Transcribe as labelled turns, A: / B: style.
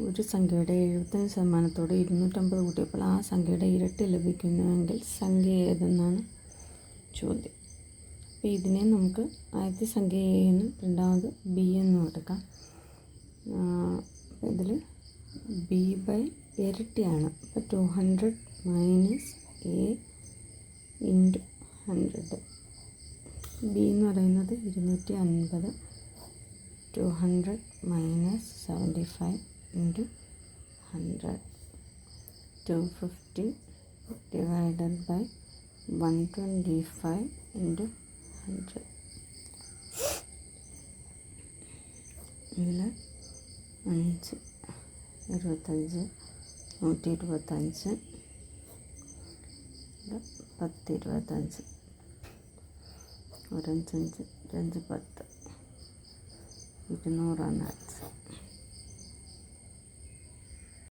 A: ഒരു സംഖ്യയുടെ 75% 250 കൂട്ടിയപ്പോൾ ആ സംഖ്യയുടെ ഇരട്ടി ലഭിക്കുന്നുവെങ്കിൽ സംഖ്യ ഏതെന്നാണ് ചോദ്യം. അപ്പോൾ ഇതിനെ നമുക്ക് ആദ്യത്തെ സംഖ്യ എ എന്നും രണ്ടാമത് ബി എന്നും എടുക്കാം. ഇതിൽ ബി ബൈ ഇരട്ടിയാണ്. അപ്പോൾ 200 മൈനസ് എ ഇൻറ്റു 100. ബി എന്ന് പറയുന്നത് 250. 200 minus 75 into 100. 250 divided by 125 into 100. ഇതിൽ 5 25 125 10 25 1 5 5 10 200 ആണ് ആൻസർ.